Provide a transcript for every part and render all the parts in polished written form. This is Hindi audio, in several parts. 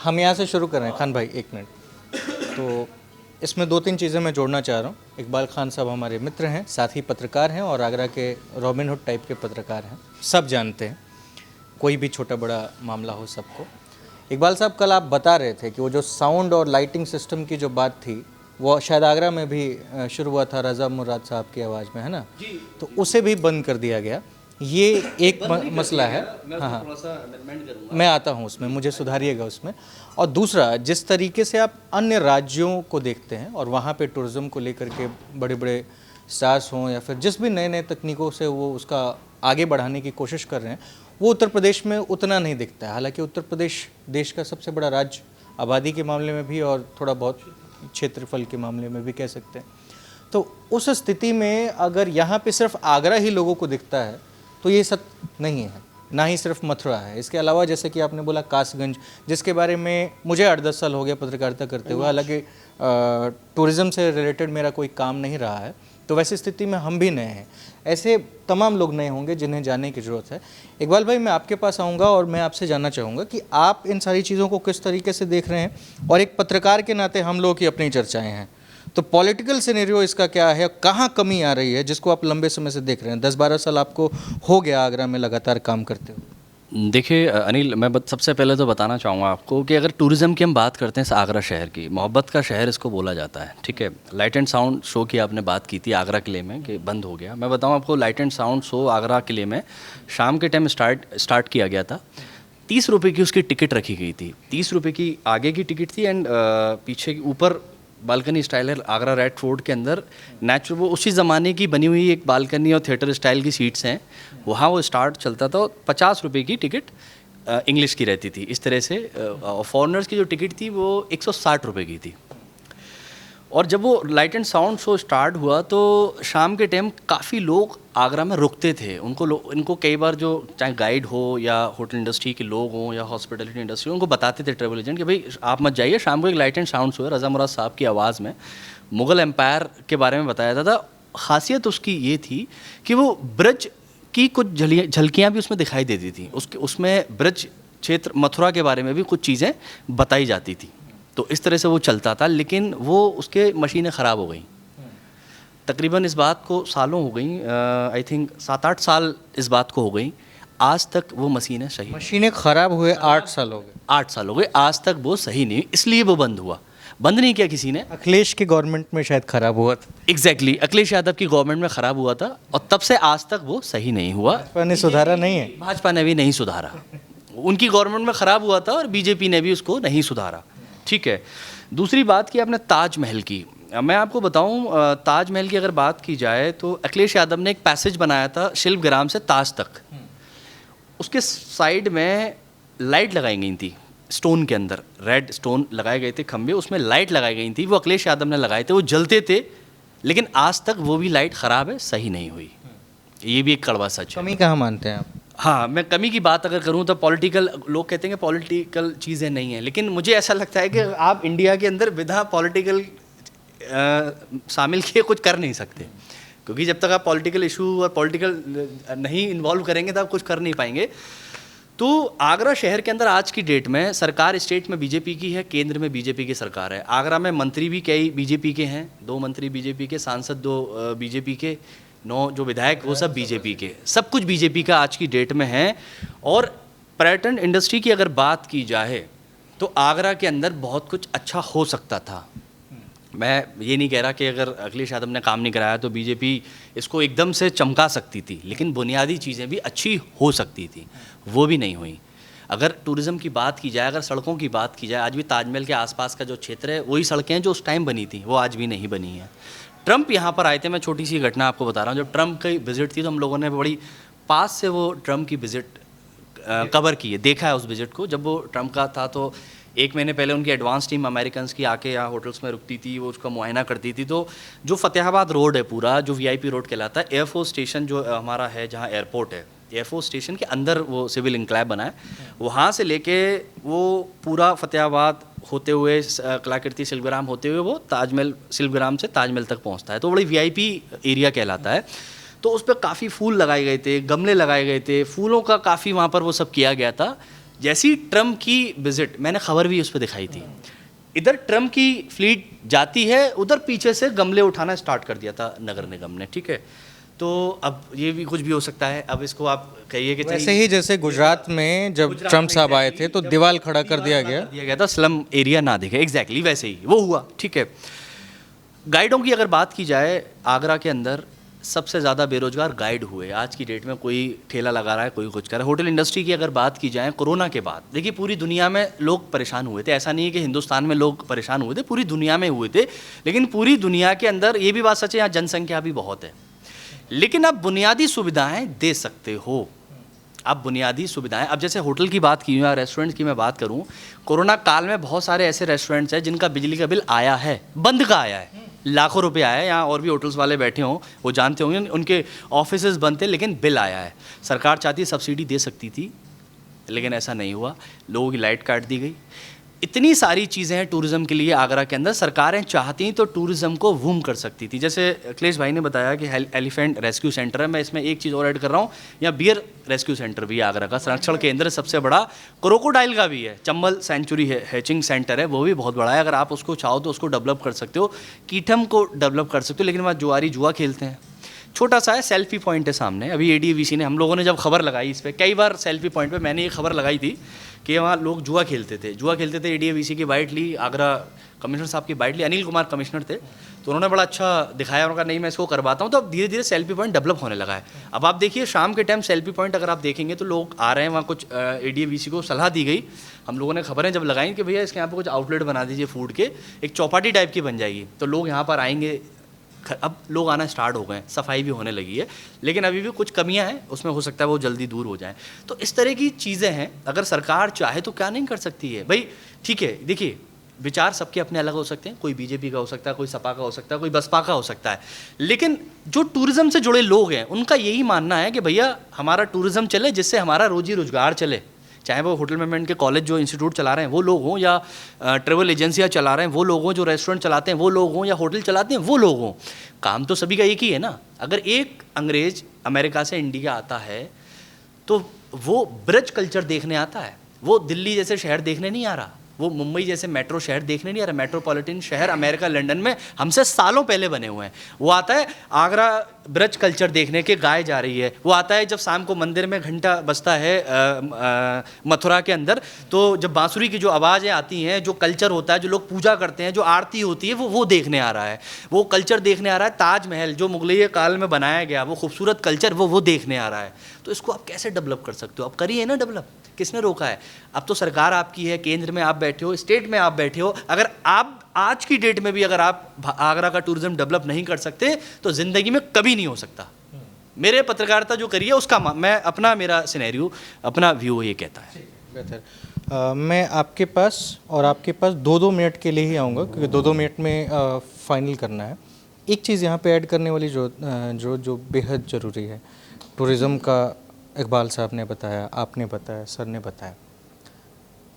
हम यहाँ से शुरू कर रहे हैं खान भाई, एक मिनट। तो इसमें 2-3 चीज़ें मैं जोड़ना चाह रहा हूँ। इकबाल खान साहब हमारे मित्र हैं, साथ ही पत्रकार हैं और आगरा के रॉबिन हुड टाइप के पत्रकार हैं, सब जानते हैं, कोई भी छोटा बड़ा मामला हो सबको। इकबाल साहब, कल आप बता रहे थे कि वो जो साउंड और लाइटिंग सिस्टम की जो बात थी वो शायद आगरा में भी शुरू हुआ था रज़ा मुराद साहब की आवाज़ में, है ना? जी। तो उसे भी बंद कर दिया गया। ये एक मसला है। हाँ हाँ, मैं आता हूँ उसमें, मुझे सुधारिएगा उसमें। और दूसरा, जिस तरीके से आप अन्य राज्यों को देखते हैं और वहाँ पे टूरिज़्म को लेकर के बड़े बड़े स्टार्स हों या फिर जिस भी नए नए तकनीकों से वो उसका आगे बढ़ाने की कोशिश कर रहे हैं, वो उत्तर प्रदेश में उतना नहीं दिखता है। हालांकि उत्तर प्रदेश देश का सबसे बड़ा राज्य आबादी के मामले में भी और थोड़ा बहुत क्षेत्रफल के मामले में भी कह सकते हैं। तो उस स्थिति में अगर यहाँ पे सिर्फ आगरा ही लोगों को दिखता है तो ये सत्य नहीं है, ना ही सिर्फ मथुरा है। इसके अलावा जैसे कि आपने बोला कासगंज, जिसके बारे में मुझे 8-10 साल हो गया पत्रकारिता करते हुए, हालांकि टूरिज़्म से रिलेटेड मेरा कोई काम नहीं रहा है, तो वैसी स्थिति में हम भी नए हैं। ऐसे तमाम लोग नए होंगे जिन्हें जानने की ज़रूरत है। इकबाल भाई, मैं आपके पास आऊँगा और मैं आपसे जानना चाहूँगा कि आप इन सारी चीज़ों को किस तरीके से देख रहे हैं, और एक पत्रकार के नाते हम लोगों की अपनी चर्चाएँ हैं, तो पॉलिटिकल सिनेरियो इसका क्या है, कहाँ कमी आ रही है जिसको आप लंबे समय से देख रहे हैं? 10-12 साल आपको हो गया आगरा में लगातार काम करते हुए। देखिए अनिल, मैं सबसे पहले तो बताना चाहूँगा आपको कि अगर टूरिज़्म की हम बात करते हैं, आगरा शहर की मोहब्बत का शहर इसको बोला जाता है, ठीक है। लाइट एंड साउंड शो की आपने बात की थी आगरा किले में कि बंद हो गया। मैं बताऊँ आपको, light and sound show Agra किले में शाम के टाइम स्टार्ट किया गया था। 30 रुपये की उसकी टिकट रखी गई थी। 30 रुपये की आगे की टिकट थी एंड पीछे ऊपर बालकनी स्टाइल है आगरा रेड फोर्ट के अंदर। नेचुरल वो उसी ज़माने की बनी हुई एक बालकनी और थिएटर स्टाइल की सीट्स हैं, वहाँ वो स्टार्ट चलता था। 50 रुपये की टिकट इंग्लिश की रहती थी इस तरह से। फॉरेनर्स की जो टिकट थी वो 160 रुपये की थी। और जब वो light and sound show start हुआ तो शाम के टाइम काफ़ी लोग आगरा में रुकते थे। इनको कई बार जो चाहे गाइड हो या होटल इंडस्ट्री के लोग हों या हॉस्पिटलिटी इंडस्ट्री, उनको बताते थे ट्रेवल एजेंट कि भाई आप मत जाइए, शाम को एक लाइट एंड साउंड शो है। रज़ा मुराद साहब की आवाज़ में मुग़ल एम्पायर के बारे में बताया जाता था। ख़ासियत उसकी ये थी कि वो ब्रज की कुछ झलकियाँ भी उसमें दिखाई देती थी। उसमें ब्रज क्षेत्र मथुरा के बारे में भी कुछ चीज़ें बताई जाती थी। तो इस तरह से वो चलता था, लेकिन वो उसके मशीनें ख़राब हो गई। तकरीबन इस बात को सालों हो गई, आई थिंक 7-8 साल इस बात को हो गई। आज तक वो मशीनें ख़राब हुए 8 साल हो गए। 8 साल हो गए, आज तक वो सही नहीं, इसलिए वो बंद हुआ। बंद नहीं किया किसी ने। अखिलेश की गवर्नमेंट में शायद ख़राब हुआ था। एग्जैक्टली, अखिलेश यादव की गवर्नमेंट में ख़राब हुआ था और तब से आज तक वो सही नहीं हुआ। भाजपा ने सुधारा नहीं है। भाजपा ने भी नहीं सुधारा। उनकी गवर्नमेंट में ख़राब हुआ था और बीजेपी ने भी उसको नहीं सुधारा, ठीक है। दूसरी बात की आपने ताजमहल की, मैं आपको बताऊं, ताजमहल की अगर बात की जाए तो अखिलेश यादव ने एक पैसेज बनाया था शिल्पग्राम से ताज तक। उसके साइड में लाइट लगाई गई थी, स्टोन के अंदर रेड स्टोन लगाए गए थे खंबे, उसमें लाइट लगाई गई थी। वो अखिलेश यादव ने लगाए थे, वो जलते थे, लेकिन आज तक वो भी लाइट ख़राब है, सही नहीं हुई। ये भी एक कड़वा सच है। कमी कहाँ मानते हैं आप? हाँ, मैं कमी की बात अगर करूँ तो पॉलिटिकल, लोग कहते हैं कि पॉलिटिकल चीज़ें नहीं हैं, लेकिन मुझे ऐसा लगता है कि आप इंडिया के अंदर विदा पॉलिटिकल शामिल किए कुछ कर नहीं सकते, क्योंकि जब तक आप पॉलिटिकल इशू और पॉलिटिकल नहीं इन्वॉल्व करेंगे तो आप कुछ कर नहीं पाएंगे। तो आगरा शहर के अंदर आज की डेट में सरकार स्टेट में बीजेपी की है, केंद्र में बीजेपी की सरकार है। आगरा में मंत्री भी कई बीजेपी के हैं, 2 मंत्री बीजेपी के, सांसद 2 बीजेपी के, 9 जो विधायक वो सब बीजेपी के, सब कुछ बीजेपी का आज की डेट में है। और पर्यटन इंडस्ट्री की अगर बात की जाए तो आगरा के अंदर बहुत कुछ अच्छा हो सकता था। मैं ये नहीं कह रहा कि अगर अखिलेश यादव ने काम नहीं कराया तो बीजेपी इसको एकदम से चमका सकती थी, लेकिन बुनियादी चीज़ें भी अच्छी हो सकती थी, वो भी नहीं हुई। अगर टूरिज़्म की बात की जाए, अगर सड़कों की बात की जाए, आज भी ताजमहल के आसपास का जो क्षेत्र है वही सड़कें हैं जो उस टाइम बनी थी, वो आज भी नहीं बनी हैं। ट्रंप यहाँ पर आए थे, मैं छोटी सी घटना आपको बता रहा हूँ। जब ट्रंप की विज़िट थी तो हम लोगों ने बड़ी पास से वो ट्रंप की विज़िट कवर की है, देखा है उस विज़िट को। जब वो ट्रंप का था तो 1 महीने पहले उनकी एडवांस टीम अमेरिकन्स की आके यहाँ होटल्स में रुकती थी, वो उसका मुआयना करती थी। तो जो फतेहाबाद रोड है पूरा, जो VIP रोड कहलाता है, एयरफोर्स स्टेशन जो हमारा है जहाँ एयरपोर्ट है, एयरफोर्स स्टेशन के अंदर वो सिविल इंक्लेव बना है, वहाँ से लेके वो पूरा फतेहाबाद होते हुए कलाकृति शिल्पग्राम होते हुए वो ताजमहल, शिल्पग्राम से ताजमहल तक पहुँचता है। तो बड़ी VIP एरिया कहलाता है। तो उस पर काफ़ी फूल लगाए गए थे, गमले लगाए गए थे, फूलों का काफ़ी वहाँ पर वो सब किया गया था, जैसी ट्रम्प की विजिट, मैंने खबर भी उस पर दिखाई थी, इधर ट्रम्प की फ्लीट जाती है, उधर पीछे से गमले उठाना स्टार्ट कर दिया था नगर निगम ने, ठीक है। तो अब ये भी कुछ भी हो सकता है, अब इसको आप कहिए कि वैसे ही जैसे गुजरात में जब ट्रम्प साहब आए थे तो दीवार खड़ा कर दिया गया था, स्लम एरिया ना दिखे, एग्जैक्टली वैसे ही वो हुआ, ठीक है। गाइडों की अगर बात की जाए, आगरा के अंदर सबसे ज़्यादा बेरोजगार गाइड हुए आज की डेट में। कोई ठेला लगा रहा है, कोई कुछ कर रहा है। होटल इंडस्ट्री की अगर बात की जाए, कोरोना के बाद देखिए पूरी दुनिया में लोग परेशान हुए थे, ऐसा नहीं है कि हिंदुस्तान में लोग परेशान हुए थे, पूरी दुनिया में हुए थे। लेकिन पूरी दुनिया के अंदर ये भी बात सच है, यहाँ जनसंख्या भी बहुत है, लेकिन आप बुनियादी सुविधाएं दे सकते हो। अब बुनियादी सुविधाएं, अब जैसे होटल की बात की या रेस्टोरेंट की मैं बात करूं, कोरोना काल में बहुत सारे ऐसे रेस्टोरेंट्स हैं जिनका बिजली का बिल आया है, बंद का आया है, लाखों रुपए आया है। यहाँ और भी होटल्स वाले बैठे हों, वो जानते होंगे, उनके ऑफिसेज बंद थे लेकिन बिल आया है। सरकार चाहती सब्सिडी दे सकती थी, लेकिन ऐसा नहीं हुआ, लोगों की लाइट काट दी गई। इतनी सारी चीज़ें हैं टूरिज़्म के लिए आगरा के अंदर, सरकारें चाहती तो टूरिज़्म को बूम कर सकती थी। जैसे अखिलेश भाई ने बताया कि एलिफेंट रेस्क्यू सेंटर है, मैं इसमें एक चीज़ और ऐड कर रहा हूँ, यहाँ बियर रेस्क्यू सेंटर भी है आगरा का, संरक्षण केंद्र सबसे बड़ा, क्रोकोडाइल का भी है, चंबल सेंचुरी है, हैचिंग सेंटर है, वो भी बहुत बड़ा है। अगर आप उसको चाहो तो उसको डेवलप कर सकते हो, कीटम को डेवलप कर सकते हो, लेकिन वहाँ जुआरी जुआ खेलते हैं। छोटा सा है, सेल्फी पॉइंट है सामने। अभी एडीवीसी ने, हम लोगों ने जब खबर लगाई इस पर, कई बार सेल्फी पॉइंट पे मैंने ये खबर लगाई थी कि वहाँ लोग जुआ खेलते थे। एडीवीसी की बाइट ली, आगरा कमिश्नर साहब की बाइट ली, अनिल कुमार कमिश्नर थे, तो उन्होंने बड़ा अच्छा दिखाया, उन्होंने कहा नहीं मैं इसको करवाता हूँ। तो अब धीरे धीरे सेल्फी पॉइंट डेवलप होने लगा है। अब आप देखिए शाम के टाइम सेल्फी पॉइंट अगर आप देखेंगे तो लोग आ रहे हैं वहाँ। कुछ एडीवीसी को सलाह दी गई, हम लोगों ने खबरें जब लगाई कि भैया इसके यहाँ पर कुछ आउटलेट बना दीजिए फूड के, एक चौपाटी टाइप की बन जाएगी, तो लोग यहाँ पर आएंगे। अब लोग आना स्टार्ट हो गए हैं, सफाई भी होने लगी है, लेकिन अभी भी कुछ कमियां हैं, उसमें हो सकता है वो जल्दी दूर हो जाएं। तो इस तरह की चीज़ें हैं, अगर सरकार चाहे तो क्या नहीं कर सकती है भाई। ठीक है, देखिए विचार सबके अपने अलग हो सकते हैं, कोई बीजेपी का हो सकता है, कोई सपा का हो सकता है, कोई बसपा का हो सकता है, लेकिन जो टूरिज़्म से जुड़े लोग हैं उनका यही मानना है कि भैया हमारा टूरिज़्म चले, जिससे हमारा रोजी रोजगार चले। चाहे वो होटल मैनेजमेंट के कॉलेज जो इंस्टीट्यूट चला रहे हैं वो लोग हों, या ट्रेवल एजेंसियाँ चला रहे हैं वो लोग हों, जो रेस्टोरेंट चलाते हैं वो लोग हों, या होटल चलाते हैं वो लोग हों, काम तो सभी का एक ही है ना। अगर एक अंग्रेज अमेरिका से इंडिया आता है तो वो ब्रज कल्चर देखने आता है, वो दिल्ली जैसे शहर देखने नहीं आ रहा, वो मुंबई जैसे मेट्रो शहर देखने नहीं आ रहा। मेट्रोपॉलिटन शहर अमेरिका लंदन में हमसे सालों पहले बने हुए हैं। वो आता है आगरा ब्रज कल्चर देखने के, गाय जा रही है, वो आता है जब शाम को मंदिर में घंटा बजता है मथुरा के अंदर, तो जब बांसुरी की जो आवाज़ें आती हैं, जो कल्चर होता है, जो लोग पूजा करते हैं, जो आरती होती है, वो देखने आ रहा है, वो कल्चर देखने आ रहा है। ताजमहल जो मुगलई काल में बनाया गया, वो खूबसूरत कल्चर वो देखने आ रहा है। तो इसको आप कैसे डेवलप कर सकते हो? आप करिए ना डेवलप, किसने रोका है? अब तो सरकार आपकी है, केंद्र में आप बैठे हो, स्टेट में आप बैठे हो। अगर आप आज की डेट में भी अगर आप आगरा का टूरिज्म डेवलप नहीं कर सकते तो ज़िंदगी में कभी नहीं हो सकता। मेरे पत्रकारिता जो करी है उसका मैं अपना, मेरा सिनेरियो, अपना व्यू ये कहता है। बेहतर। मैं आपके पास 2-2 मिनट के लिए ही आऊँगा, क्योंकि 2-2 मिनट में फाइनल करना है। एक चीज़ यहाँ पे ऐड करने वाली जो बेहद ज़रूरी है, टूरिज़्म का इकबाल साहब ने बताया, आपने बताया, सर ने बताया,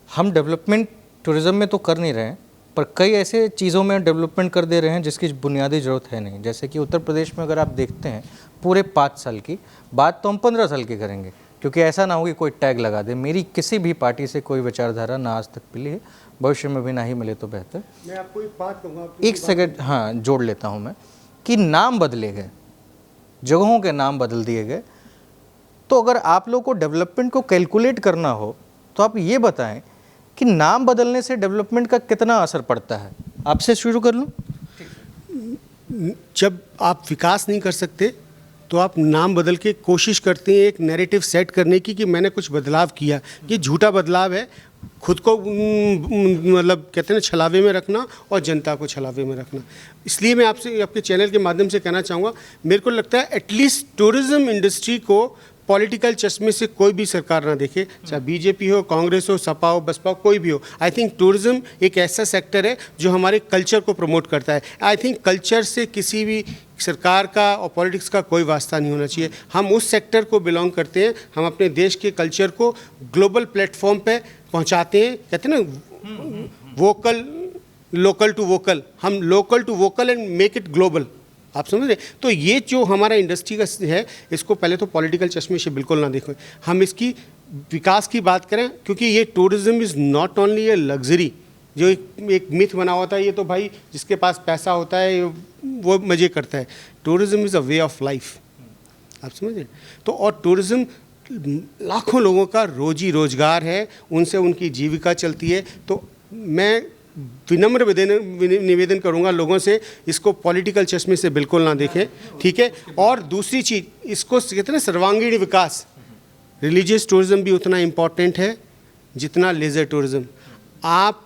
हम डेवलपमेंट टूरिज़्म में तो कर नहीं रहे हैं, पर कई ऐसे चीज़ों में डेवलपमेंट कर दे रहे हैं जिसकी बुनियादी ज़रूरत है नहीं। जैसे कि उत्तर प्रदेश में अगर आप देखते हैं, पूरे 5 साल की बात तो हम 15 साल की करेंगे, क्योंकि ऐसा ना हो कि कोई टैग लगा दे। मेरी किसी भी पार्टी से कोई विचारधारा ना आज तक मिली है, भविष्य में भी ना ही मिले तो बेहतर। मैं आपको एक बात कहूँगा, एक सेकंड हाँ जोड़ लेता हूँ मैं, कि नाम बदले गए, जगहों के नाम बदल दिए गए। तो अगर आप लोग को डेवलपमेंट को कैलकुलेट करना हो तो आप ये बताएं कि नाम बदलने से डेवलपमेंट का कितना असर पड़ता है। आपसे शुरू कर लूँ। जब आप विकास नहीं कर सकते तो आप नाम बदल के कोशिश करते हैं एक नैरेटिव सेट करने की कि मैंने कुछ बदलाव किया। ये झूठा बदलाव है, खुद को मतलब कहते हैं ना छलावे में रखना और जनता को छलावे में रखना। इसलिए मैं आपसे आपके चैनल के माध्यम से कहना चाहूँगा, मेरे को लगता है एटलीस्ट टूरिज़्म इंडस्ट्री को पॉलिटिकल चश्मे से कोई भी सरकार ना देखे, चाहे बीजेपी हो, कांग्रेस हो, सपा हो, बसपा हो, कोई भी हो। आई थिंक टूरिज़्म एक ऐसा सेक्टर है जो हमारे कल्चर को प्रमोट करता है। आई थिंक कल्चर से किसी भी सरकार का और पॉलिटिक्स का कोई वास्ता नहीं होना चाहिए। हम उस सेक्टर को बिलोंग करते हैं, हम अपने देश के कल्चर को ग्लोबल प्लेटफॉर्म पे पहुंचाते हैं। कहते हैं ना वोकल लोकल टू वोकल, हम local to vocal and make it global. आप समझ रहे? तो ये जो हमारा इंडस्ट्री का है, इसको पहले तो पॉलिटिकल चश्मे से बिल्कुल ना देखें। हम इसकी विकास की बात करें, क्योंकि ये tourism is not only a luxury, जो एक मिथ बना हुआ था ये तो भाई जिसके पास पैसा होता है वो मज़े करता है। Tourism is a way of life, आप समझ रहे? तो और टूरिज्म लाखों लोगों का रोजी रोजगार है, उनसे उनकी जीविका चलती है। तो मैं विनम्र निवेदन करूंगा लोगों से, इसको पॉलिटिकल चश्मे से बिल्कुल ना देखें, ठीक है। और दूसरी चीज़, इसको कहते हैं सर्वांगीण विकास, रिलीजियस टूरिज्म भी उतना इम्पॉर्टेंट है जितना लेज़र टूरिज्म। आप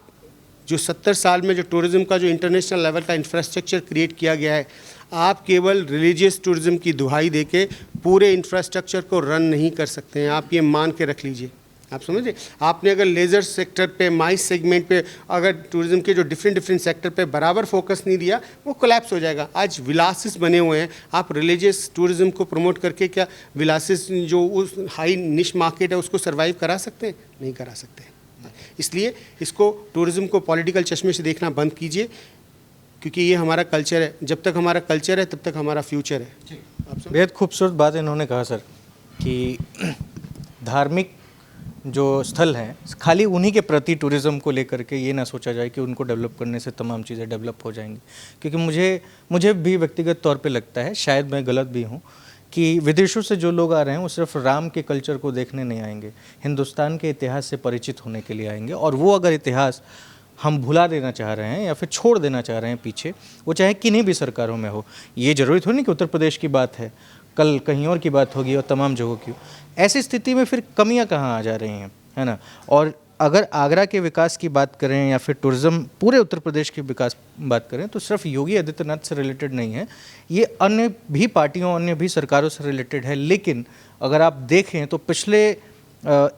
जो 70 साल में जो टूरिज्म का जो इंटरनेशनल लेवल का इंफ्रास्ट्रक्चर क्रिएट किया गया है, आप केवल रिलीजियस टूरिज्म की दुहाई देके पूरे इंफ्रास्ट्रक्चर को रन नहीं कर सकते हैं, आप ये मान के रख लीजिए। आप समझे? आपने अगर लेज़र सेक्टर पे, माइस सेगमेंट पे, अगर टूरिज्म के जो डिफरेंट सेक्टर पे बराबर फोकस नहीं दिया, वो कोलैप्स हो जाएगा। आज विलासिस बने हुए हैं, आप रिलीजियस टूरिज्म को प्रमोट करके क्या विलासिस जो उस हाई निश मार्केट है उसको सर्वाइव करा सकते हैं? नहीं करा सकते। इसलिए इसको टूरिज्म को पॉलिटिकल चश्मे से देखना बंद कीजिए, क्योंकि ये हमारा कल्चर है। जब तक हमारा कल्चर है तब तक हमारा फ्यूचर है। बेहद खूबसूरत बात इन्होंने कहा सर कि धार्मिक जो स्थल हैं खाली उन्हीं के प्रति टूरिज़्म को लेकर के ये ना सोचा जाए कि उनको डेवलप करने से तमाम चीज़ें डेवलप हो जाएंगी। क्योंकि मुझे भी व्यक्तिगत तौर पे लगता है, शायद मैं गलत भी हूँ, कि विदेशों से जो लोग आ रहे हैं वो सिर्फ राम के कल्चर को देखने नहीं आएंगे, हिंदुस्तान के इतिहास से परिचित होने के लिए आएंगे। और वो अगर इतिहास हम भुला देना चाह रहे हैं या फिर छोड़ देना चाह रहे हैं पीछे, वो चाहे किन्हीं भी सरकारों में हो, ये ज़रूरी थोड़ी नहीं कि उत्तर प्रदेश की बात है, कल कहीं और की बात होगी और तमाम जगहों की। ऐसी स्थिति में फिर कमियां कहाँ आ जा रही हैं, है ना। और अगर आगरा के विकास की बात करें या फिर टूरिज़्म पूरे उत्तर प्रदेश के विकास बात करें, तो सिर्फ योगी आदित्यनाथ से रिलेटेड नहीं है, ये अन्य भी पार्टियों, अन्य भी सरकारों से रिलेटेड है। लेकिन अगर आप देखें तो पिछले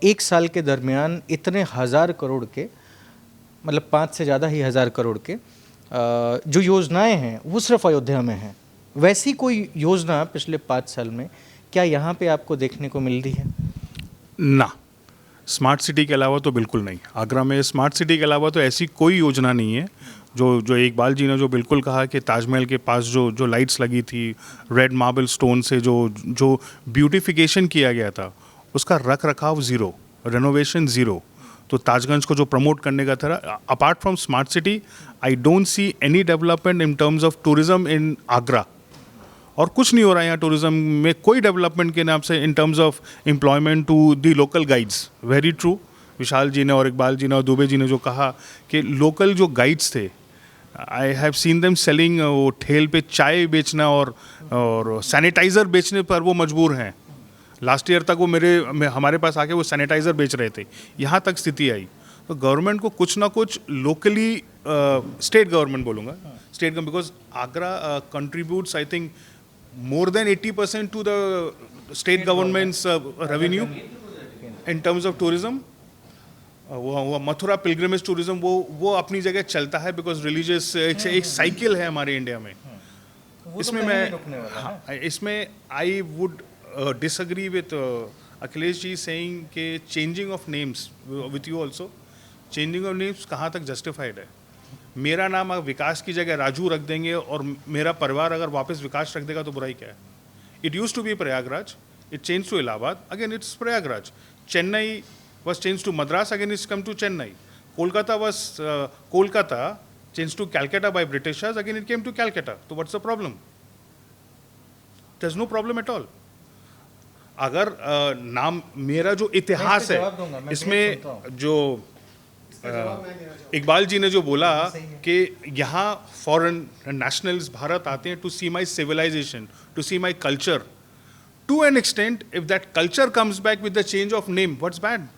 1 साल के दरमियान इतने 1000 करोड़ के, मतलब 5 से ज़्यादा ही 1000 करोड़ के जो योजनाएं हैं वो सिर्फ अयोध्या में हैं। वैसी कोई योजना पिछले 5 साल में क्या यहाँ पे आपको देखने को मिल रही है? ना, स्मार्ट सिटी के अलावा तो बिल्कुल नहीं। आगरा में स्मार्ट सिटी के अलावा तो ऐसी कोई योजना नहीं है। जो इकबाल जी ने जो बिल्कुल कहा कि ताजमहल के पास जो लाइट्स लगी थी, रेड मार्बल स्टोन से जो ब्यूटिफिकेशन किया गया था, उसका रख रखाव ज़ीरो, रेनोवेशन ज़ीरो। तो ताजगंज को जो प्रमोट करने का था, apart from smart city, I don't see any development in terms of tourism in Agra. और कुछ नहीं हो रहा है यहाँ टूरिज्म में, कोई डेवलपमेंट के नाम से in terms of employment to the local guides. Very true, Vishal ji ने और इकबाल जी ने और दुबे जी ने जो कहा कि लोकल जो गाइड्स थे, I have seen them selling, वो ठेल पे चाय बेचना और सैनिटाइज़र बेचने पर वो मजबूर हैं। लास्ट ईयर तक वो हमारे पास आके वो सैनिटाइज़र बेच रहे थे। यहाँ तक स्थिति आई। तो गवर्नमेंट को कुछ ना कुछ लोकली, स्टेट गवर्नमेंट बोलूँगा, state government, because Agra contributes I think more than 80% to the state government's revenue in terms of tourism. वो मथुरा पिलग्रिमेज टूरिज्म वो अपनी जगह चलता है, बिकॉज रिलीजियस एक साइकिल है हमारे इंडिया में। इसमें I would disagree with Akhilesh ji saying कि changing of names, with you also, changing of names कहाँ तक जस्टिफाइड है? मेरा नाम अगर विकास की जगह राजू रख देंगे और मेरा परिवार अगर वापस विकास रख देगा तो बुराई क्या है? It use to be Prayagraj, it change to Allahabad, again it's Prayagraj. Chennai was changed to Madras, again it's come to Chennai. Kolkata was Kolkata changed to Calcutta by Britishers, again it came to Calcutta. So what's the problem? There's no problem at all. अगर नाम मेरा जो इतिहास है इसमें जो इकबाल जी ने जो बोला कि यहाँ फॉरेन नेशनल्स भारत आते हैं to see my civilisation, to see my culture. To an extent, if that culture comes back with the change of name, what's bad?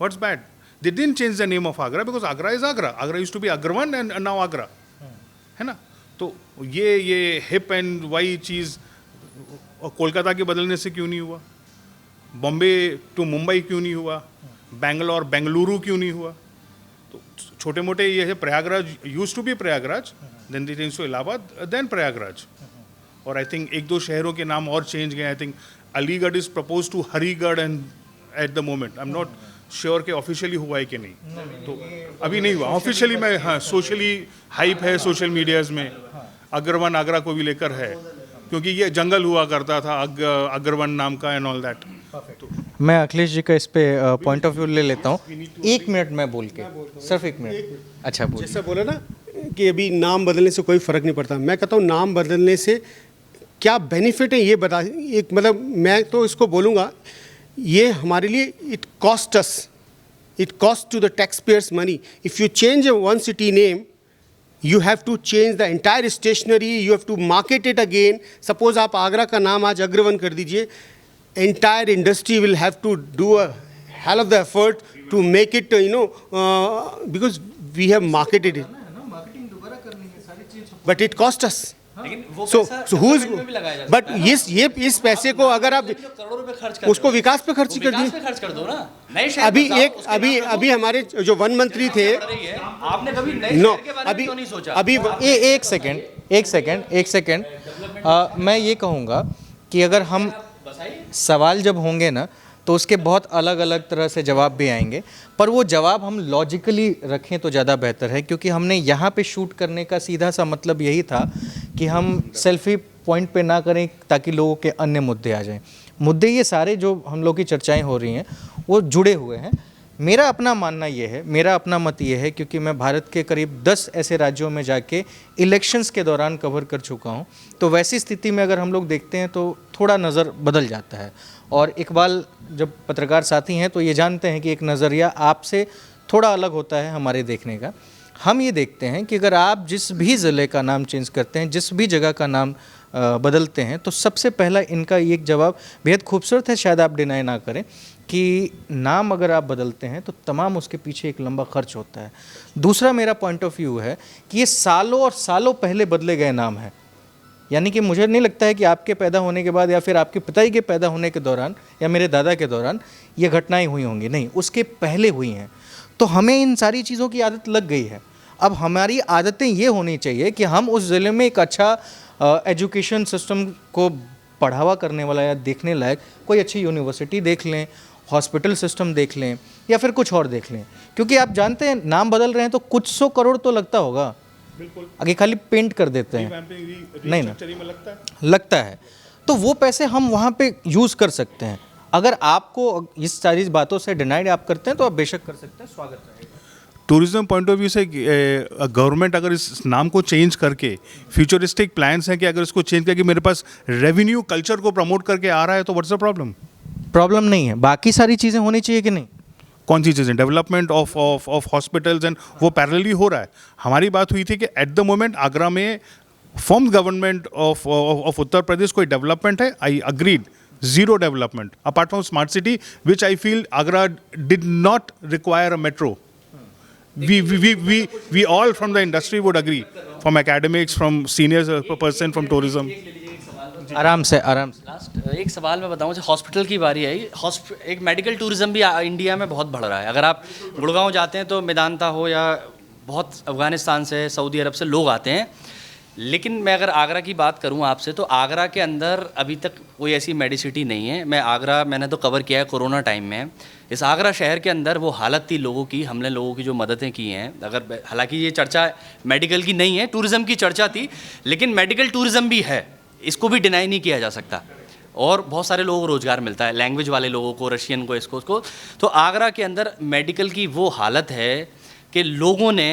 What's bad? They didn't change the name of Agra because Agra is Agra. Agra used to be Agravan and now Agra. है ना? तो ये हिप एंड वाई चीज़ कोलकाता के बदलने से क्यों नहीं हुआ? बॉम्बे टू मुंबई क्यों नहीं हुआ? बैंगलोर बेंगलुरु क्यों नहीं हुआ? तो छोटे मोटे ये है. Prayagraj use to be Prayagraj, then they change to Allahabad, then Prayagraj. और आई थिंक एक दो शहरों के नाम और चेंज गए. I think Aligarh is propose to Harigarh and at the moment I am not sure कि ऑफिशियली हुआ है कि नहीं. तो अभी नहीं हुआ ऑफिशियली. मैं हाँ सोशली हाइप है सोशल मीडियाज़ में. अग्रवन आगरा को भी लेकर है क्योंकि ये जंगल हुआ करता था अग्रवन नाम का एंड ऑल दैट. मैं अखिलेश जी का इस पे पॉइंट ऑफ व्यू ले लेता हूँ। 1 मिनट मैं बोल के, सिर्फ 1 मिनट। अच्छा बोलिए। जैसा बोला ना कि अभी नाम बदलने से कोई फ़र्क नहीं पड़ता, मैं कहता हूँ नाम बदलने से क्या बेनिफिट है ये बता, एक मतलब मैं तो इसको बोलूँगा, ये हमारे लिए it cost to the taxpayers money. If you change one city name, you have to change the entire stationery, you have to market it again. Suppose आप आगरा का नाम आज अग्रवन कर दीजिए, entire industry will have to do a hell of the effort to make it, because we have marketed it. But it cost us. लेकिन वो So पैसा who's, development में भी लगाया जा सकता but इस पैसे को अगर आप करोड़ों रुपए खर्च कर उसको विकास पे खर्च कर विकास दिए। पे खर्च कर दो ना। नए शहर अभी बसाओ, एक उसके नाम रखो। अभी हमारे जो वन मंत्री थे, बढ़ रही है। आपने कभी नए नो शहर के बारे में अभी क्यों नहीं सोचा? अभी एक सेकंड, मैं ये कहूँगा कि अगर हम सवाल जब होंगे ना तो उसके बहुत अलग अलग तरह से जवाब भी आएंगे, पर वो जवाब हम लॉजिकली रखें तो ज़्यादा बेहतर है, क्योंकि हमने यहाँ पे शूट करने का सीधा सा मतलब यही था कि हम सेल्फी पॉइंट पे ना करें ताकि लोगों के अन्य मुद्दे आ जाएं। मुद्दे ये सारे जो हम लोग की चर्चाएं हो रही हैं वो जुड़े हुए हैं। मेरा अपना मानना ये है, मेरा अपना मत ये है, क्योंकि मैं भारत के करीब 10 ऐसे राज्यों में जाके इलेक्शंस के दौरान कवर कर चुका हूँ, तो वैसी स्थिति में अगर हम लोग देखते हैं तो थोड़ा नज़र बदल जाता है। और इकबाल जब पत्रकार साथी हैं तो ये जानते हैं कि एक नज़रिया आपसे थोड़ा अलग होता है हमारे देखने का। हम ये देखते हैं कि अगर आप जिस भी ज़िले का नाम चेंज करते हैं, जिस भी जगह का नाम बदलते हैं, तो सबसे पहला इनका एक जवाब बेहद खूबसूरत है, शायद आप डिनाई ना करें, कि नाम अगर आप बदलते हैं तो तमाम उसके पीछे एक लंबा खर्च होता है। दूसरा मेरा पॉइंट ऑफ व्यू है कि ये सालों और सालों पहले बदले गए नाम हैं, यानी कि मुझे नहीं लगता है कि आपके पैदा होने के बाद या फिर आपके पिताजी के पैदा होने के दौरान या मेरे दादा के दौरान ये घटनाएं हुई होंगी, नहीं, उसके पहले हुई हैं। तो हमें इन सारी चीज़ों की आदत लग गई है। अब हमारी आदतें ये होनी चाहिए कि हम उस ज़िले में एक अच्छा एजुकेशन सिस्टम को बढ़ावा करने वाला या देखने लायक कोई अच्छी यूनिवर्सिटी देख लें, हॉस्पिटल सिस्टम देख लें या फिर कुछ और देख लें, क्योंकि आप जानते हैं नाम बदल रहे हैं तो कुछ 100 करोड़ तो लगता होगा। आगे खाली पेंट कर देते हैं, नहीं ना, लगता है, तो वो पैसे हम वहाँ पे यूज़ कर सकते हैं। अगर आपको इस सारी बातों से डिनाइड आप करते हैं तो आप बेशक कर सकते हैं, स्वागत रहेगा। टूरिज्म पॉइंट ऑफ व्यू से गवर्नमेंट अगर इस नाम को चेंज करके, फ्यूचरिस्टिक प्लान्स हैं कि अगर इसको चेंज करके मेरे पास रेवेन्यू कल्चर को प्रमोट करके आ रहा है तो व्हाट्स द प्रॉब्लम? प्रॉब्लम नहीं है, बाकी सारी चीज़ें होनी चाहिए कि नहीं? कौन सी चीज़ें? डेवलपमेंट ऑफ हॉस्पिटल्स एंड वो पैरेलली हो रहा है। हमारी बात हुई थी कि एट द मोमेंट आगरा में form government of Uttar Pradesh कोई डेवलपमेंट है, आई agreed, zero development apart from smart city, which I feel Agra did not require a metro. We all from the industry would agree, from academics, from seniors person, from tourism. आराम से लास्ट एक सवाल मैं बताऊं, हॉस्पिटल की बारी आई। एक मेडिकल टूरिज्म भी इंडिया में बहुत बढ़ रहा है। अगर आप गुड़गांव जाते हैं तो मेदांता हो या बहुत अफ़गानिस्तान से, सऊदी अरब से लोग आते हैं। लेकिन मैं अगर आगरा की बात करूं आपसे, तो आगरा के अंदर अभी तक कोई ऐसी मेडिसिटी नहीं है। मैंने तो कवर किया है कोरोना टाइम में। इस आगरा शहर के अंदर वो हालत थी लोगों की, हमने लोगों की जो मददें की हैं, अगर हालांकि ये चर्चा मेडिकल की नहीं है, टूरिज़्म की चर्चा थी, लेकिन मेडिकल टूरिज़्म भी है, इसको भी डिनाई नहीं किया जा सकता। और बहुत सारे लोगों को रोज़गार मिलता है, लैंग्वेज वाले लोगों को, रशियन को, इसको उसको। तो आगरा के अंदर मेडिकल की वो हालत है कि लोगों ने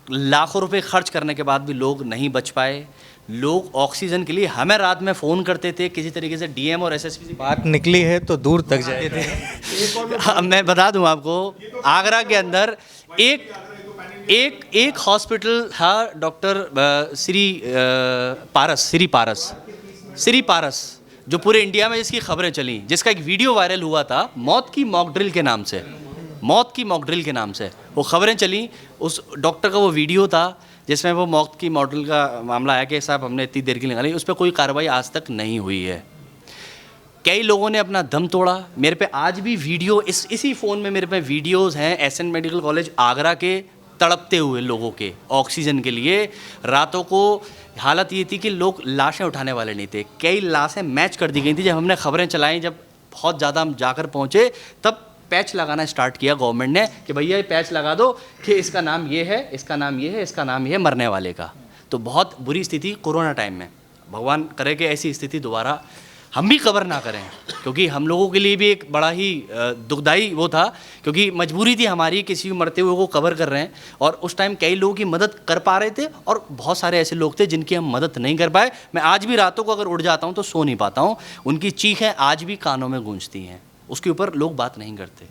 लाखों रुपए खर्च करने के बाद भी लोग नहीं बच पाए। लोग ऑक्सीजन के लिए हमें रात में फ़ोन करते थे, किसी तरीके से डीएम और एसएसपी से बात निकली है तो दूर तक जाते थे। मैं बता दूं आपको, आगरा के अंदर एक हॉस्पिटल था, डॉक्टर श्री पारस, जो पूरे इंडिया में जिसकी खबरें चली, जिसका एक वीडियो वायरल हुआ था मौत की मॉक ड्रिल के नाम से, वो खबरें चली। उस डॉक्टर का वो वीडियो था जिसमें वो मौत की मॉक ड्रिल का मामला आया कि साहब हमने इतनी देर की निकाली, उस पर कोई कार्रवाई आज तक नहीं हुई है। कई लोगों ने अपना दम तोड़ा। मेरे पे आज भी वीडियो, इसी फ़ोन में मेरे पे वीडियोस हैं एसएन मेडिकल कॉलेज आगरा के तड़पते हुए लोगों के ऑक्सीजन के लिए। रातों को हालत ये थी कि लोग लाशें उठाने वाले नहीं थे, कई लाशें मैच कर दी गई थी। जब हमने खबरें चलाई, जब बहुत ज़्यादा हम जाकर पहुँचे, तब पैच लगाना स्टार्ट किया गवर्नमेंट ने कि भैया ये पैच लगा दो कि इसका नाम ये है, इसका नाम ये है, इसका नाम ये है मरने वाले का। तो बहुत बुरी स्थिति कोरोना टाइम में, भगवान करे कि ऐसी स्थिति दोबारा हम भी कवर ना करें, क्योंकि हम लोगों के लिए भी एक बड़ा ही दुखदाई वो था, क्योंकि मजबूरी थी हमारी, किसी मरते हुए को कवर कर रहे हैं। और उस टाइम कई लोगों की मदद कर पा रहे थे और बहुत सारे ऐसे लोग थे जिनकी हम मदद नहीं कर पाए। मैं आज भी रातों को अगर उड़ जाता हूँ तो सो नहीं पाता हूँ, उनकी चीखें आज भी कानों में गूंजती हैं, उसके ऊपर लोग बात नहीं करते।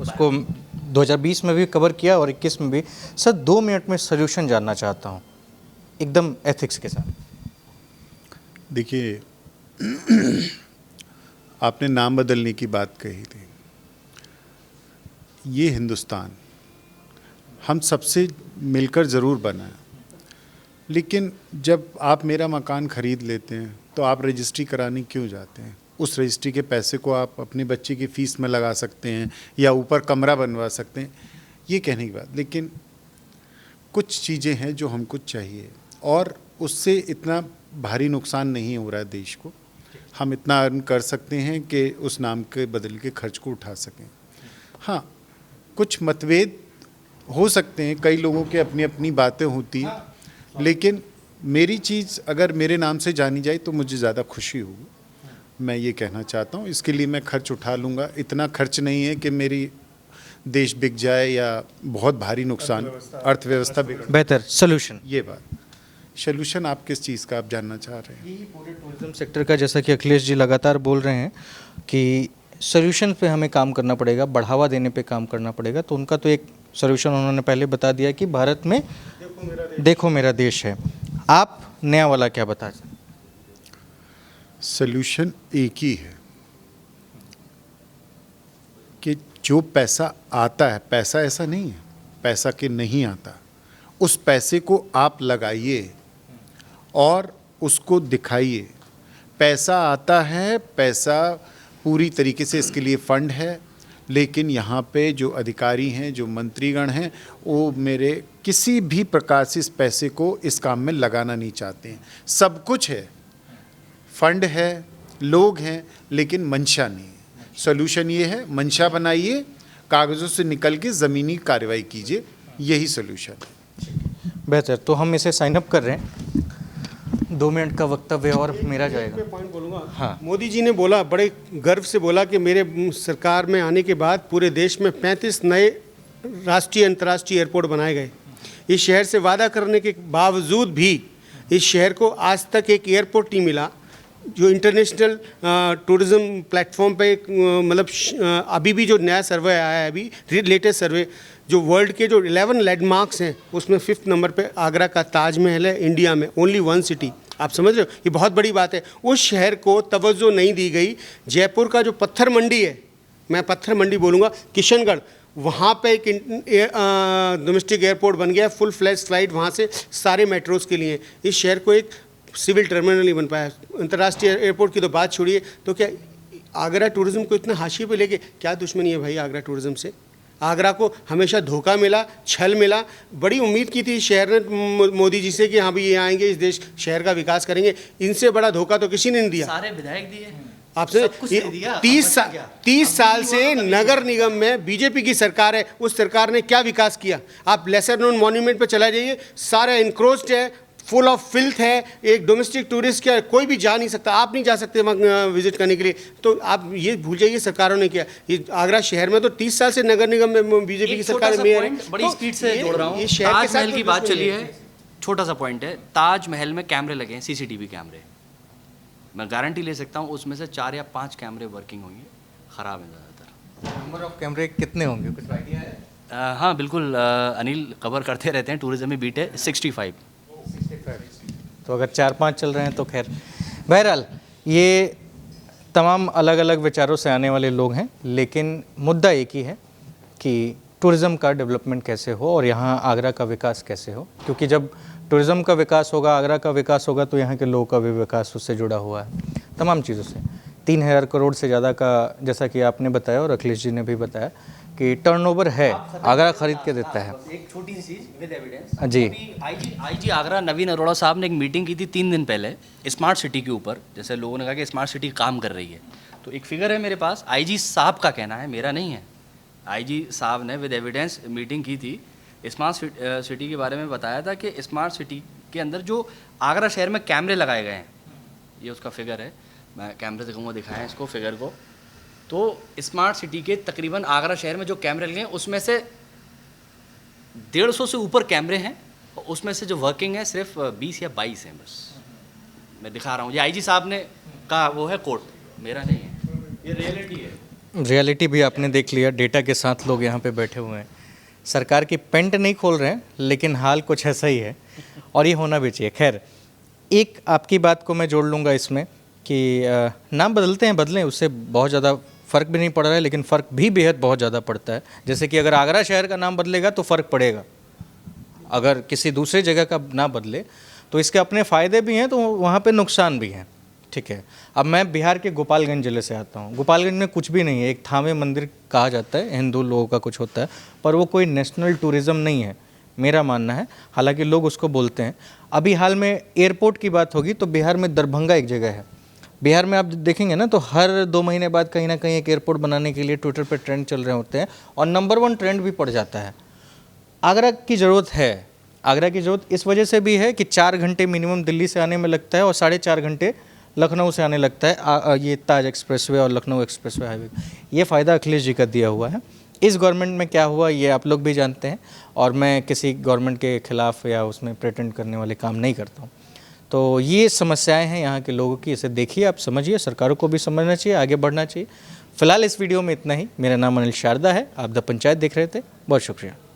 उसको 2020 में भी कवर किया और 21 में भी। सर 2 मिनट में सोल्यूशन जानना चाहता हूँ एकदम एथिक्स के साथ। देखिए, आपने नाम बदलने की बात कही थी। ये हिंदुस्तान हम सबसे मिलकर ज़रूर बना है, लेकिन जब आप मेरा मकान ख़रीद लेते हैं तो आप रजिस्ट्री कराने क्यों जाते हैं? उस रजिस्ट्री के पैसे को आप अपने बच्चे की फ़ीस में लगा सकते हैं या ऊपर कमरा बनवा सकते हैं, ये कहने की बात। लेकिन कुछ चीज़ें हैं जो हमको चाहिए और उससे इतना भारी नुकसान नहीं हो रहा है देश को। हम इतना अर्न कर सकते हैं कि उस नाम के बदल के खर्च को उठा सकें। हाँ, कुछ मतभेद हो सकते हैं, कई लोगों के अपनी अपनी बातें होती हैं, लेकिन मेरी चीज़ अगर मेरे नाम से जानी जाए तो मुझे ज़्यादा खुशी होगी। मैं ये कहना चाहता हूँ, इसके लिए मैं खर्च उठा लूँगा। इतना खर्च नहीं है कि मेरी देश बिक जाए या बहुत भारी नुकसान, अर्थव्यवस्था बिगड़। बेहतर सोल्यूशन, ये बात सोल्यूशन आप किस चीज़ का आप जानना चाह रहे हैं? यही पूरे टूरिज्म सेक्टर का, जैसा कि अखिलेश जी लगातार बोल रहे हैं कि सोल्यूशन पे हमें काम करना पड़ेगा, बढ़ावा देने पे काम करना पड़ेगा। तो उनका तो एक सोल्यूशन उन्होंने पहले बता दिया कि भारत में देखो मेरा देश है। आप नया वाला क्या बता सकते? सोल्यूशन एक ही है कि जो पैसा आता है, पैसा ऐसा नहीं है पैसा कि नहीं आता, उस पैसे को आप लगाइए और उसको दिखाइए। पैसा आता है, पैसा पूरी तरीके से इसके लिए फंड है, लेकिन यहाँ पे जो अधिकारी हैं, जो मंत्रीगण हैं, वो मेरे किसी भी प्रकार से इस पैसे को इस काम में लगाना नहीं चाहते हैं। सब कुछ है, फंड है, लोग हैं, लेकिन मंशा नहीं है। सोल्यूशन ये है, मंशा बनाइए, कागज़ों से निकल के ज़मीनी कार्रवाई कीजिए, यही सोल्यूशन है। बेहतर, तो हम इसे साइन अप कर रहे हैं। 2 मिनट का वक्तव्य और मेरा जाएगा। मैं पॉइंट बोलूँगा। हाँ। मोदी जी ने बोला, बड़े गर्व से बोला कि मेरे सरकार में आने के बाद पूरे देश में 35 नए राष्ट्रीय अंतर्राष्ट्रीय एयरपोर्ट बनाए गए। इस शहर से वादा करने के बावजूद भी इस शहर को आज तक एक एयरपोर्ट नहीं मिला जो इंटरनेशनल टूरिज़्म प्लेटफॉर्म पे मतलब अभी भी जो नया सर्वे आया है, अभी लेटेस्ट सर्वे, जो वर्ल्ड के जो 11 लैंडमार्क्स हैं उसमें 5th नंबर पे आगरा का ताजमहल है, इंडिया में ओनली 1 सिटी। आप समझ रहे हो, ये बहुत बड़ी बात है। उस शहर को तवज्जो नहीं दी गई। जयपुर का जो पत्थर मंडी है, मैं पत्थर मंडी बोलूँगा, किशनगढ़, वहाँ पे एक डोमेस्टिक एयरपोर्ट बन गया, फुल फ्लैश फ्लाइट वहाँ से सारे मेट्रोज़ के लिए। इस शहर को एक सिविल टर्मिनल नहीं बन पाया। अंतर्राष्ट्रीय एयरपोर्ट की तो बात छोड़िए, तो क्या आगरा टूरिज़्म को इतना हाशिए पे लेके क्या दुश्मनी है भाई आगरा टूरिज़्म से? आगरा को हमेशा धोखा मिला, छल मिला। बड़ी उम्मीद की थी शहर ने मोदी जी से कि हाँ भाई ये आएंगे, इस देश शहर का विकास करेंगे। इनसे बड़ा धोखा तो किसी ने नहीं दिया। सारे विधायक दिए आपसे। सब कुछ दे दिया। 30 साल से नगर निगम में बीजेपी की सरकार है, उस सरकार ने क्या विकास किया? आप लेसर नोन मॉन्यूमेंट पे चला जाइए, सारा इनक्रोच्ड है, फुल ऑफ फिल्थ है। एक डोमेस्टिक टूरिस्ट क्या कोई भी जा नहीं सकता, आप नहीं जा सकते वहाँ विजिट करने के लिए। तो आप ये भूल जाइए सरकारों ने किया। ये आगरा शहर में तो 30 साल से नगर निगम में बीजेपी की सरकार मेयर है। बड़ी स्पीड से जोड़ रहा हूँ। ये शहर के साथ ताजमहल की बात चली है, छोटा सा पॉइंट है, ताजमहल में कैमरे लगे हैं, सीसीटीवी कैमरे। मैं गारंटी ले सकता हूँ उसमें से 4 या 5 कैमरे वर्किंग होंगे, ख़राब है ज़्यादातर। नंबर ऑफ कैमरे कितने होंगे, कुछ आइडिया है? हाँ बिल्कुल, अनिल कवर करते रहते हैं, टूरिज्म में बीट है 65। तो अगर 4-5 चल रहे हैं तो खैर। बहरहाल ये तमाम अलग अलग विचारों से आने वाले लोग हैं, लेकिन मुद्दा एक ही है कि टूरिज़्म का डेवलपमेंट कैसे हो और यहाँ आगरा का विकास कैसे हो। क्योंकि जब टूरिज़्म का विकास होगा, आगरा का विकास होगा, तो यहाँ के लोगों का भी विकास उससे जुड़ा हुआ है तमाम चीज़ों से। 3000 करोड़ से ज़्यादा का, जैसा कि आपने बताया और अखिलेश जी ने भी बताया कि टर्नओवर है, आगरा खरीद के देता है। एक छोटी सी चीज़ with evidence ji. IG Agra Naveen Arora साहब ने एक मीटिंग की थी 3 दिन पहले स्मार्ट सिटी के ऊपर। जैसे लोगों ने कहा कि स्मार्ट सिटी काम कर रही है, तो एक फिगर है मेरे पास, आईजी साहब का कहना है, मेरा नहीं है। आईजी साहब ने विद एविडेंस मीटिंग की थी, स्मार्ट सिटी के बारे में बताया था कि स्मार्ट सिटी के अंदर जो आगरा शहर में कैमरे लगाए गए हैं, ये उसका फिगर है, मैं कैमरे से कहूँगा दिखाएं इसको फिगर को। तो स्मार्ट सिटी के तकरीबन आगरा शहर में जो कैमरे लगे हैं उसमें से 150 से ऊपर कैमरे हैं, और उसमें से जो वर्किंग है सिर्फ 20 या 22 हैं बस। मैं दिखा रहा हूँ, ये आईजी साहब ने कहा वो है कोर्ट, मेरा नहीं है, ये रियलिटी है। रियलिटी भी आपने देख लिया, डेटा के साथ लोग यहाँ पे बैठे हुए हैं। सरकार की पेंट नहीं खोल रहे हैं, लेकिन हाल कुछ ऐसा ही है और ये होना भी चाहिए। खैर, एक आपकी बात को मैं जोड़ लूँगा इसमें कि नाम बदलते हैं, बदलें, उससे बहुत ज़्यादा फ़र्क भी नहीं पड़ रहा है, लेकिन फ़र्क भी बेहद बहुत ज़्यादा पड़ता है। जैसे कि अगर आगरा शहर का नाम बदलेगा तो फ़र्क पड़ेगा, अगर किसी दूसरी जगह का ना बदले तो इसके अपने फ़ायदे भी हैं तो वहाँ पे नुकसान भी हैं। ठीक है, अब मैं बिहार के गोपालगंज ज़िले से आता हूँ। गोपालगंज में कुछ भी नहीं है, एक थावे मंदिर कहा जाता है, हिंदू लोगों का कुछ होता है, पर वो कोई नेशनल टूरिज़्म नहीं है, मेरा मानना है, हालांकि लोग उसको बोलते हैं। अभी हाल में एयरपोर्ट की बात होगी तो बिहार में दरभंगा एक जगह है। बिहार में आप देखेंगे ना तो हर 2 महीने बाद कहीं ना कहीं एक एयरपोर्ट बनाने के लिए ट्विटर पे ट्रेंड चल रहे होते हैं और नंबर 1 ट्रेंड भी पड़ जाता है। आगरा की ज़रूरत है, आगरा की ज़रूरत इस वजह से भी है कि 4 घंटे मिनिमम दिल्ली से आने में लगता है और 4.5 घंटे लखनऊ से आने लगता है। ये ताज एक्सप्रेसवे और लखनऊ एक्सप्रेसवे हाईवे, ये फ़ायदा अखिलेश जी का दिया हुआ है। इस गवर्नमेंट में क्या हुआ ये आप लोग भी जानते हैं, और मैं किसी गवर्नमेंट के ख़िलाफ़ या उसमें प्रेटेंड करने वाले काम नहीं करता हूँ। तो ये समस्याएं हैं यहाँ के लोगों की, इसे देखिए, आप समझिए, सरकारों को भी समझना चाहिए, आगे बढ़ना चाहिए। फिलहाल इस वीडियो में इतना ही। मेरा नाम अनिल शारदा है, आप द पंचायत देख रहे थे, बहुत शुक्रिया।